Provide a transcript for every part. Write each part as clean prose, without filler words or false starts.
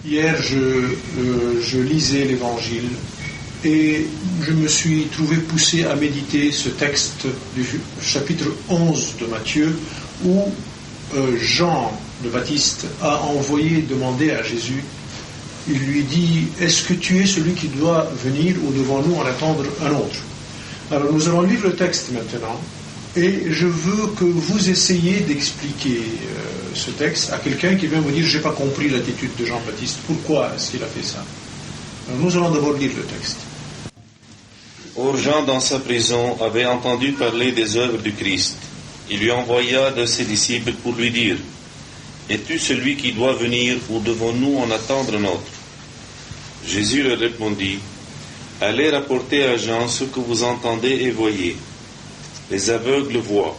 Hier, je lisais l'Évangile et je me suis trouvé poussé à méditer ce texte du chapitre 11 de Matthieu où Jean le Baptiste a envoyé demander à Jésus. Il lui dit « Est-ce que tu es celui qui doit venir ou devons-nous en attendre un autre ?» Alors nous allons lire le texte maintenant et je veux que vous essayiez d'expliquer ce texte à quelqu'un qui vient vous dire « Je n'ai pas compris l'attitude de Jean-Baptiste, pourquoi est-ce qu'il a fait ça ?» Alors nous allons d'abord lire le texte. Or Jean dans sa prison avait entendu parler des œuvres du Christ. Il lui envoya de ses disciples pour lui dire « Es-tu celui qui doit venir ou devons-nous en attendre un autre ?» Jésus leur répondit « Allez rapporter à Jean ce que vous entendez et voyez. Les aveugles voient,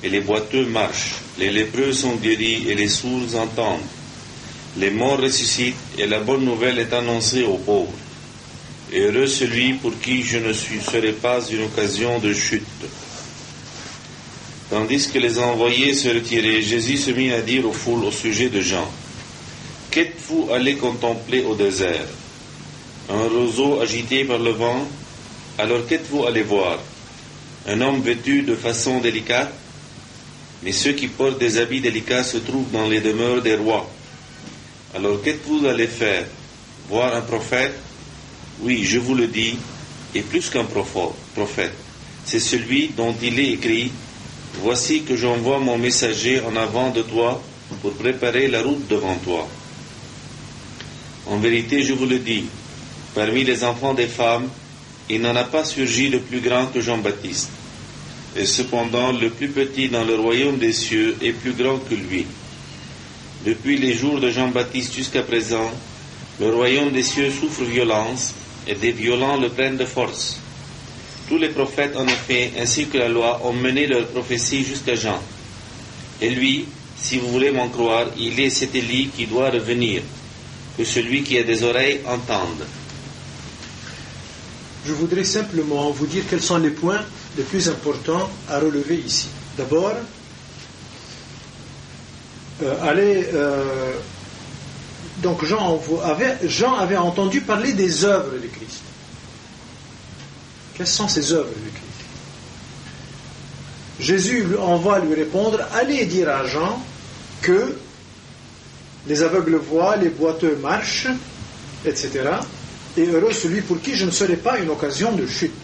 et les boiteux marchent, les lépreux sont guéris et les sourds entendent. Les morts ressuscitent et la bonne nouvelle est annoncée aux pauvres. Et heureux celui pour qui je ne serai pas une occasion de chute. » Tandis que les envoyés se retiraient, Jésus se mit à dire aux foules au sujet de Jean, « Qu'êtes-vous allés contempler au désert? Un roseau agité par le vent? Alors qu'êtes-vous allés voir? Un homme vêtu de façon délicate? Mais ceux qui portent des habits délicats se trouvent dans les demeures des rois. Alors qu'êtes-vous allés faire? Voir un prophète? Oui, je vous le dis, et plus qu'un prophète. C'est celui dont il est écrit, « Voici que j'envoie mon messager en avant de toi pour préparer la route devant toi. » En vérité, je vous le dis, parmi les enfants des femmes, il n'en a pas surgi de plus grand que Jean-Baptiste. Et cependant, le plus petit dans le royaume des cieux est plus grand que lui. Depuis les jours de Jean-Baptiste jusqu'à présent, le royaume des cieux souffre violence, et des violents le prennent de force. Tous les prophètes, en effet, ainsi que la loi, ont mené leur prophétie jusqu'à Jean. Et lui, si vous voulez m'en croire, il est cet Élie qui doit revenir. Que celui qui a des oreilles entende. Je voudrais simplement vous dire quels sont les points les plus importants à relever ici. D'abord, donc Jean avait entendu parler des œuvres de Christ. Quelles sont ces œuvres de Christ? Jésus envoie lui répondre, allez dire à Jean que les aveugles voient, les boiteux marchent, etc. Et heureux celui pour qui je ne serai pas une occasion de chute.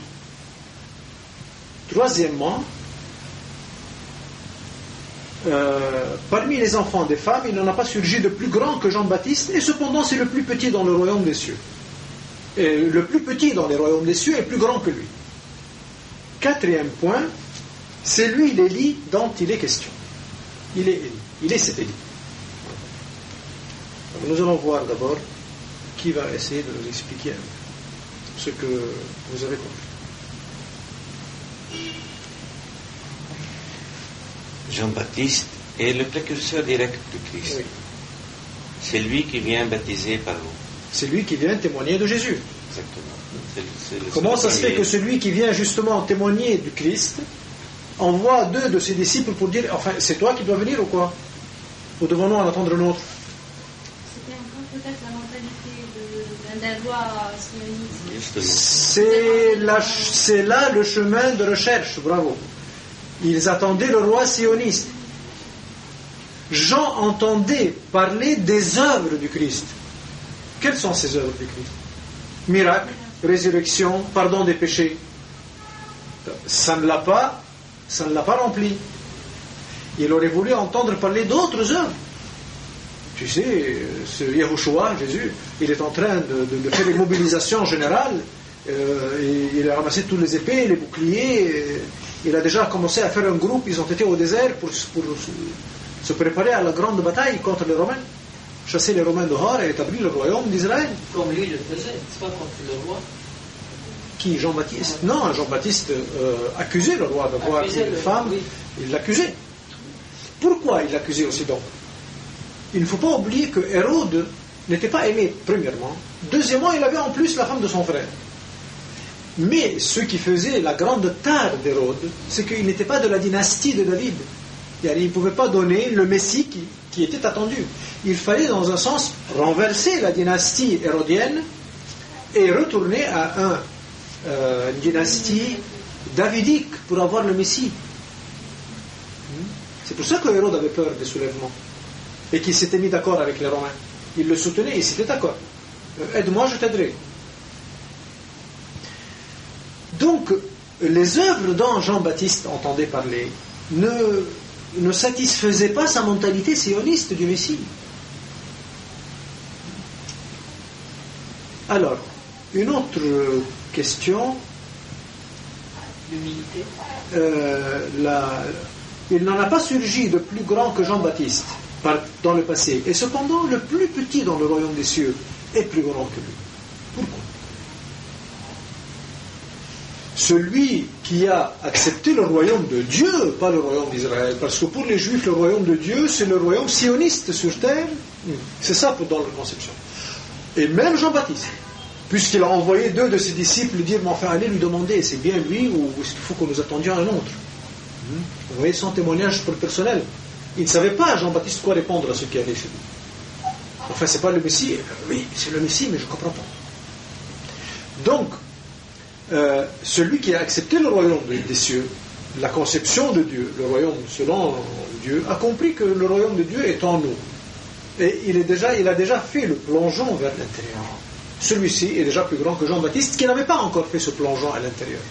Troisièmement, parmi les enfants des femmes, il n'en a pas surgi de plus grand que Jean-Baptiste, et cependant c'est le plus petit dans le royaume des cieux. Et le plus petit dans les royaumes des cieux est plus grand que lui. Quatrième point, c'est lui l'Élie dont il est question. Il est Élie. Il est cet Élie. Nous allons voir d'abord qui va essayer de nous expliquer ce que vous avez compris. Jean-Baptiste est le précurseur direct du Christ. Oui. C'est lui qui vient baptiser par l'eau. C'est lui qui vient témoigner de Jésus. Exactement. Comment ça se fait que celui qui vient justement témoigner du Christ envoie deux de ses disciples pour dire, enfin, c'est toi qui dois venir ou quoi? Ou devons-nous en attendre un autre? C'était encore peut-être la mentalité d'un roi sioniste. C'est là le chemin de recherche, bravo. Ils attendaient le roi sioniste. Jean entendait parler des œuvres du Christ. Quelles sont ces œuvres du Christ? Miracle, résurrection, pardon des péchés. Ça ne l'a pas rempli. Il aurait voulu entendre parler d'autres œuvres. Tu sais, ce Yahushua, Jésus, il est en train de faire une mobilisation générale. Il a ramassé tous les épées, les boucliers. Il a déjà commencé à faire un groupe. Ils ont été au désert pour se préparer à la grande bataille contre les Romains. Chasser les Romains dehors et établir le royaume d'Israël. Comme lui le faisait, c'est pas contre le roi. Qui, Jean-Baptiste? Non, Jean-Baptiste accusait le roi d'avoir une femme. Oui. Il l'accusait. Pourquoi il l'accusait aussi donc? Il ne faut pas oublier que Hérode n'était pas aimé, premièrement. Deuxièmement, il avait en plus la femme de son frère. Mais ce qui faisait la grande tare d'Hérode, c'est qu'il n'était pas de la dynastie de David. Il ne pouvait pas donner le Messie qui qui était attendu. Il fallait, dans un sens, renverser la dynastie hérodienne et retourner à une dynastie davidique pour avoir le Messie. C'est pour ça que Hérode avait peur des soulèvements et qu'il s'était mis d'accord avec les Romains. Il le soutenait, il s'était d'accord. Aide-moi, je t'aiderai. Donc, les œuvres dont Jean-Baptiste entendait parler ne satisfaisaient pas sa mentalité sioniste du Messie. Alors, une autre question. L'humilité. Il n'en a pas surgi de plus grand que Jean-Baptiste dans le passé. Et cependant, le plus petit dans le royaume des cieux est plus grand que lui. Pourquoi? Celui qui a accepté le royaume de Dieu, pas le royaume d'Israël, parce que pour les Juifs, le royaume de Dieu, c'est le royaume sioniste sur terre. C'est ça dans leur conception. Et même Jean-Baptiste, puisqu'il a envoyé 2 de ses disciples dire, mais enfin, allez lui demander, c'est bien lui ou est-ce qu'il faut que nous attendions un autre? Vous voyez son témoignage pour le personnel. Il ne savait pas, Jean-Baptiste, quoi répondre à ce qui allait chez lui. Enfin, c'est pas le Messie. Oui, c'est le Messie, mais je ne comprends pas. Donc, celui qui a accepté le royaume des cieux, la conception de Dieu, le royaume selon Dieu, a compris que le royaume de Dieu est en nous. Et il a déjà fait le plongeon vers l'intérieur. Celui-ci est déjà plus grand que Jean-Baptiste, qui n'avait pas encore fait ce plongeon à l'intérieur.